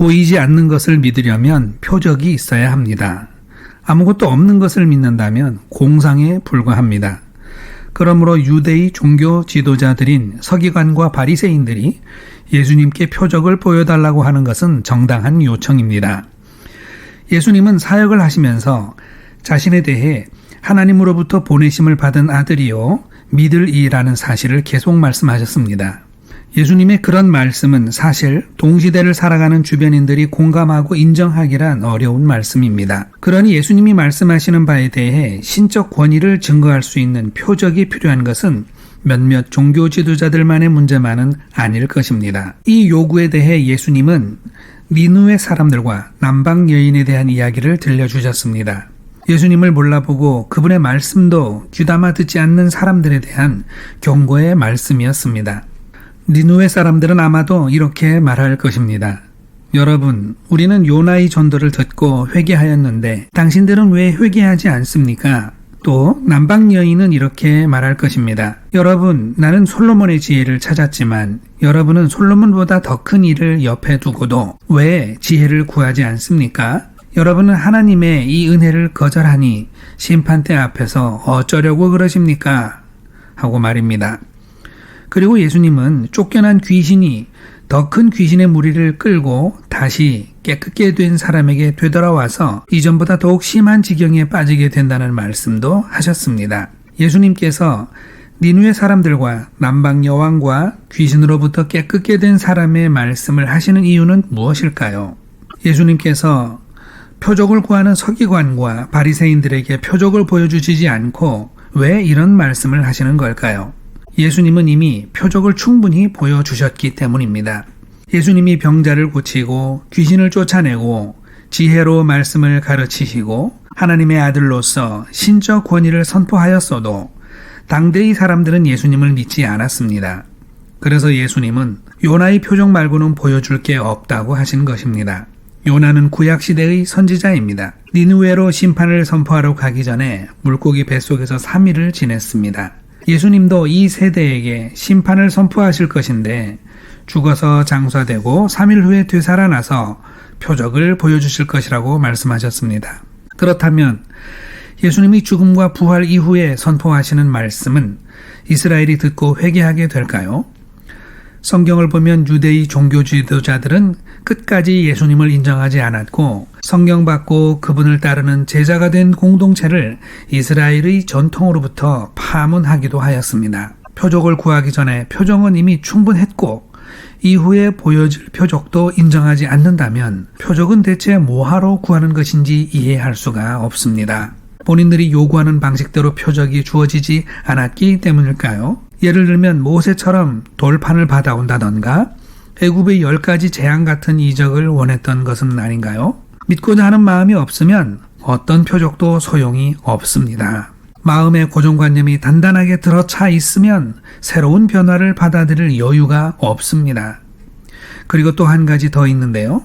보이지 않는 것을 믿으려면 표적이 있어야 합니다. 아무것도 없는 것을 믿는다면 공상에 불과합니다. 그러므로 유대의 종교 지도자들인 서기관과 바리새인들이 예수님께 표적을 보여달라고 하는 것은 정당한 요청입니다. 예수님은 사역을 하시면서 자신에 대해 하나님으로부터 보내심을 받은 아들이요 믿을 이라는 사실을 계속 말씀하셨습니다. 예수님의 그런 말씀은 사실 동시대를 살아가는 주변인들이 공감하고 인정하기란 어려운 말씀입니다. 그러니 예수님이 말씀하시는 바에 대해 신적 권위를 증거할 수 있는 표적이 필요한 것은 몇몇 종교 지도자들만의 문제만은 아닐 것입니다. 이 요구에 대해 예수님은 니느웨 사람들과 남방 여인에 대한 이야기를 들려주셨습니다. 예수님을 몰라보고 그분의 말씀도 귀담아 듣지 않는 사람들에 대한 경고의 말씀이었습니다. 니느웨 사람들은 아마도 이렇게 말할 것입니다. 여러분, 우리는 요나의 전도를 듣고 회개하였는데 당신들은 왜 회개하지 않습니까? 또 남방 여인은 이렇게 말할 것입니다. 여러분, 나는 솔로몬의 지혜를 찾았지만 여러분은 솔로몬보다 더 큰 일을 옆에 두고도 왜 지혜를 구하지 않습니까? 여러분은 하나님의 이 은혜를 거절하니 심판대 앞에서 어쩌려고 그러십니까? 하고 말입니다. 그리고 예수님은 쫓겨난 귀신이 더 큰 귀신의 무리를 끌고 다시 깨끗게 된 사람에게 되돌아와서 이전보다 더욱 심한 지경에 빠지게 된다는 말씀도 하셨습니다. 예수님께서 니느웨 사람들과 남방 여왕과 귀신으로부터 깨끗게 된 사람의 말씀을 하시는 이유는 무엇일까요? 예수님께서 표적을 구하는 서기관과 바리새인들에게 표적을 보여주시지 않고 왜 이런 말씀을 하시는 걸까요? 예수님은 이미 표적을 충분히 보여주셨기 때문입니다. 예수님이 병자를 고치고 귀신을 쫓아내고 지혜로 말씀을 가르치시고 하나님의 아들로서 신적 권위를 선포하였어도 당대의 사람들은 예수님을 믿지 않았습니다. 그래서 예수님은 요나의 표적 말고는 보여줄 게 없다고 하신 것입니다. 요나는 구약시대의 선지자입니다. 니느웨로 심판을 선포하러 가기 전에 물고기 뱃속에서 3일을 지냈습니다. 예수님도 이 세대에게 심판을 선포하실 것인데 죽어서 장사되고 3일 후에 되살아나서 표적을 보여주실 것이라고 말씀하셨습니다. 그렇다면 예수님이 죽음과 부활 이후에 선포하시는 말씀은 이스라엘이 듣고 회개하게 될까요? 성경을 보면 유대의 종교 지도자들은 끝까지 예수님을 인정하지 않았고 성경 받고 그분을 따르는 제자가 된 공동체를 이스라엘의 전통으로부터 파문하기도 하였습니다. 표적을 구하기 전에 표적은 이미 충분했고 이후에 보여질 표적도 인정하지 않는다면 표적은 대체 뭐하러 구하는 것인지 이해할 수가 없습니다. 본인들이 요구하는 방식대로 표적이 주어지지 않았기 때문일까요? 예를 들면 모세처럼 돌판을 받아온다던가 애굽의 10가지 재앙 같은 이적을 원했던 것은 아닌가요? 믿고자 하는 마음이 없으면 어떤 표적도 소용이 없습니다. 마음의 고정관념이 단단하게 들어차 있으면 새로운 변화를 받아들일 여유가 없습니다. 그리고 또 한 가지 더 있는데요.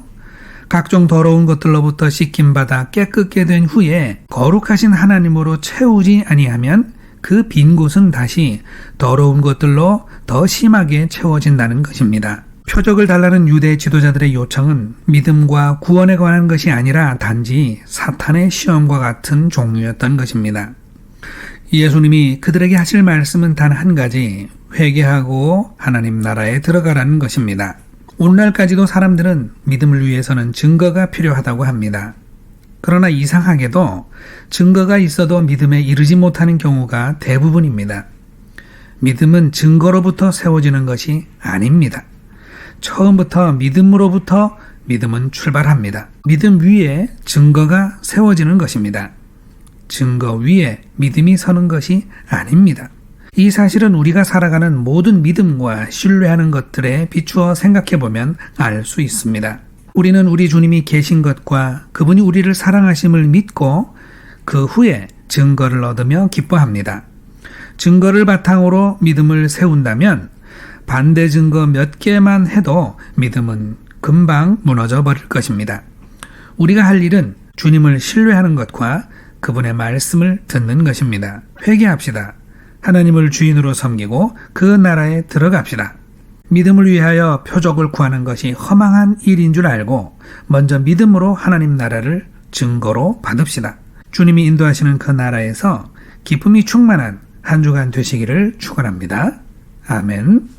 각종 더러운 것들로부터 씻김받아 깨끗게 된 후에 거룩하신 하나님으로 채우지 아니하면 그 빈 곳은 다시 더러운 것들로 더 심하게 채워진다는 것입니다. 표적을 달라는 유대 지도자들의 요청은 믿음과 구원에 관한 것이 아니라 단지 사탄의 시험과 같은 종류였던 것입니다. 예수님이 그들에게 하실 말씀은 단 한 가지, 회개하고 하나님 나라에 들어가라는 것입니다. 오늘날까지도 사람들은 믿음을 위해서는 증거가 필요하다고 합니다. 그러나 이상하게도 증거가 있어도 믿음에 이르지 못하는 경우가 대부분입니다. 믿음은 증거로부터 세워지는 것이 아닙니다. 처음부터 믿음으로부터 믿음은 출발합니다. 믿음 위에 증거가 세워지는 것입니다. 증거 위에 믿음이 서는 것이 아닙니다. 이 사실은 우리가 살아가는 모든 믿음과 신뢰하는 것들에 비추어 생각해보면 알 수 있습니다. 우리는 우리 주님이 계신 것과 그분이 우리를 사랑하심을 믿고 그 후에 증거를 얻으며 기뻐합니다. 증거를 바탕으로 믿음을 세운다면 반대 증거 몇 개만 해도 믿음은 금방 무너져 버릴 것입니다. 우리가 할 일은 주님을 신뢰하는 것과 그분의 말씀을 듣는 것입니다. 회개합시다. 하나님을 주인으로 섬기고 그 나라에 들어갑시다. 믿음을 위하여 표적을 구하는 것이 허망한 일인 줄 알고 먼저 믿음으로 하나님 나라를 증거로 받읍시다. 주님이 인도하시는 그 나라에서 기쁨이 충만한 한 주간 되시기를 축원합니다. 아멘.